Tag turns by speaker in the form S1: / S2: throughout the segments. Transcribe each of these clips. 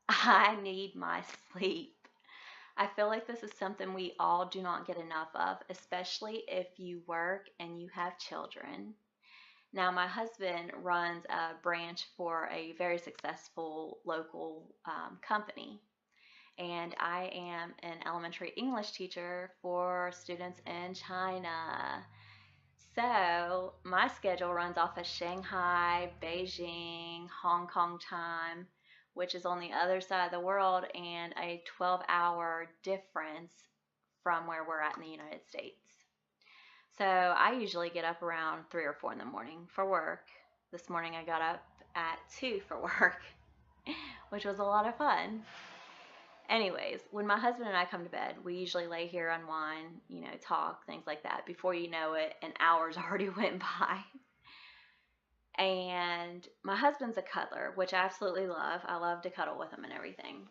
S1: I need my sleep. I feel like this is something we all do not get enough of, especially if you work and you have children. Now, my husband runs a branch for a very successful local company, and I am an elementary English teacher for students in China. So, my schedule runs off of Shanghai, Beijing, Hong Kong time, which is on the other side of the world, and a 12-hour difference from where we're at in the United States. So, I usually get up around 3 or 4 in the morning for work. This morning I got up at 2 for work, which was a lot of fun. Anyways, when my husband and I come to bed, we usually lay here, unwind, talk, things like that. Before you know it, an hour's already went by. And my husband's a cuddler, which I absolutely love. I love to cuddle with him and everything.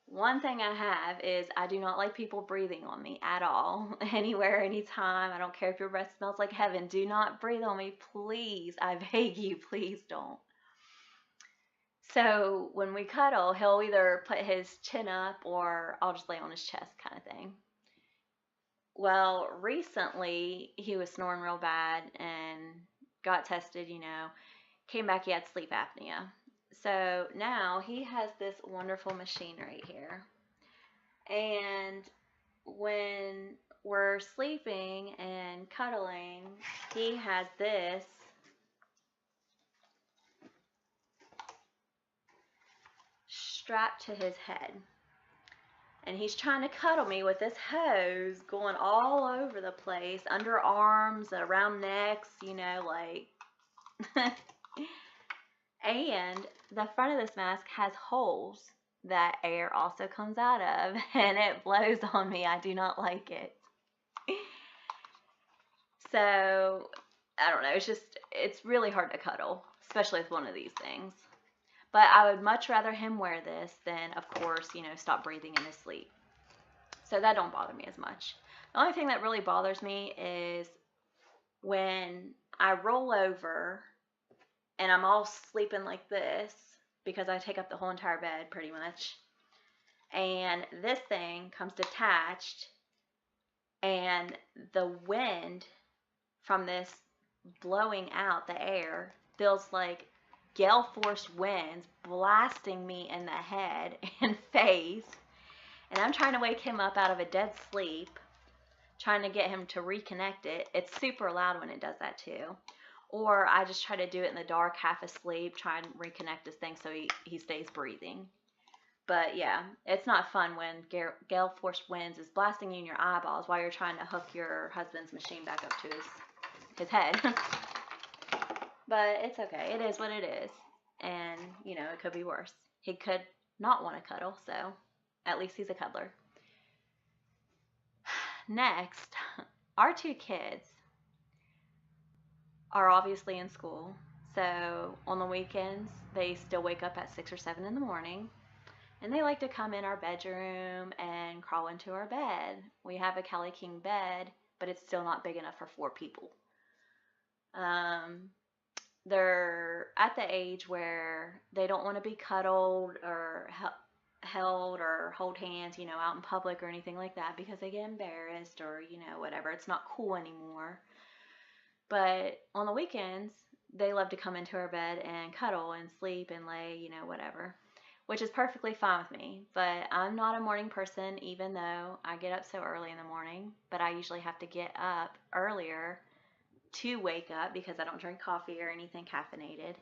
S1: One thing I have is I do not like people breathing on me at all, anywhere, anytime. I don't care if your breath smells like heaven. Do not breathe on me, please. I beg you, please don't. So when we cuddle, he'll either put his chin up or I'll just lay on his chest, kind of thing. Well, recently he was snoring real bad and got tested, came back, he had sleep apnea. So now he has this wonderful machine right here. And when we're sleeping and cuddling, he has this strapped to his head. And he's trying to cuddle me with this hose going all over the place, underarms, around necks, like. And the front of this mask has holes that air also comes out of, and it blows on me. I do not like it. So, I don't know. It's really hard to cuddle, especially with one of these things. But I would much rather him wear this than, of course, stop breathing in his sleep. So that don't bother me as much. The only thing that really bothers me is when I roll over and I'm all sleeping like this because I take up the whole entire bed pretty much. And this thing comes detached, and the wind from this blowing out the air feels like gale force winds blasting me in the head and face. And I'm trying to wake him up out of a dead sleep, trying to get him to reconnect it. It's super loud when it does that too. Or I just try to do it in the dark, half asleep, try and reconnect this thing so he stays breathing. But yeah, it's not fun when gale force winds is blasting you in your eyeballs while you're trying to hook your husband's machine back up to his head. But it's okay. It is what it is. And, it could be worse. He could not want to cuddle, so at least he's a cuddler. Next, our two kids are obviously in school. So on the weekends, they still wake up at 6 or 7 in the morning, and they like to come in our bedroom and crawl into our bed. We have a Kelly King bed, but it's still not big enough for 4 people. Um, they're at the age where they don't want to be cuddled or held or hold hands, out in public or anything like that because they get embarrassed or, whatever. It's not cool anymore. But on the weekends, they love to come into our bed and cuddle and sleep and lay, whatever, which is perfectly fine with me. But I'm not a morning person, even though I get up so early in the morning. But I usually have to get up earlier to wake up because I don't drink coffee or anything caffeinated.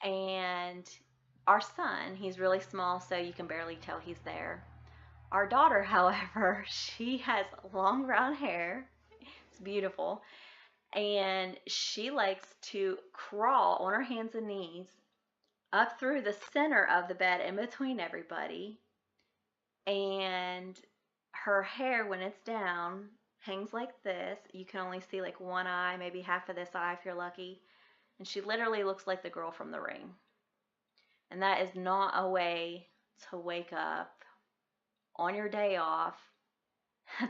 S1: And our son, he's really small, so you can barely tell he's there. Our daughter, however, she has long brown hair. It's beautiful. And she likes to crawl on her hands and knees up through the center of the bed in between everybody. And her hair, when it's down, hangs like this. You can only see like one eye, maybe half of this eye if you're lucky. And she literally looks like the girl from The Ring. And that is not a way to wake up on your day off,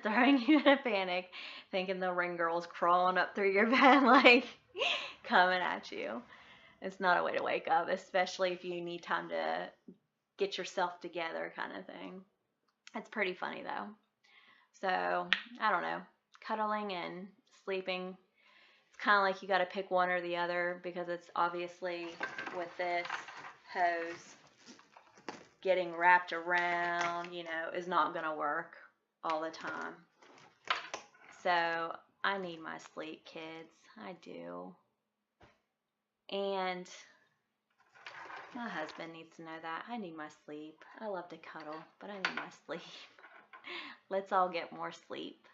S1: throwing you in a panic, thinking the Ring girl's crawling up through your bed, like coming at you. It's not a way to wake up, especially if you need time to get yourself together kind of thing. It's pretty funny though. So, I don't know. Cuddling and sleeping, it's kind of like you got to pick one or the other because it's obviously with this hose getting wrapped around, is not going to work all the time. So, I need my sleep, kids. I do. And my husband needs to know that. I need my sleep. I love to cuddle, but I need my sleep. Let's all get more sleep.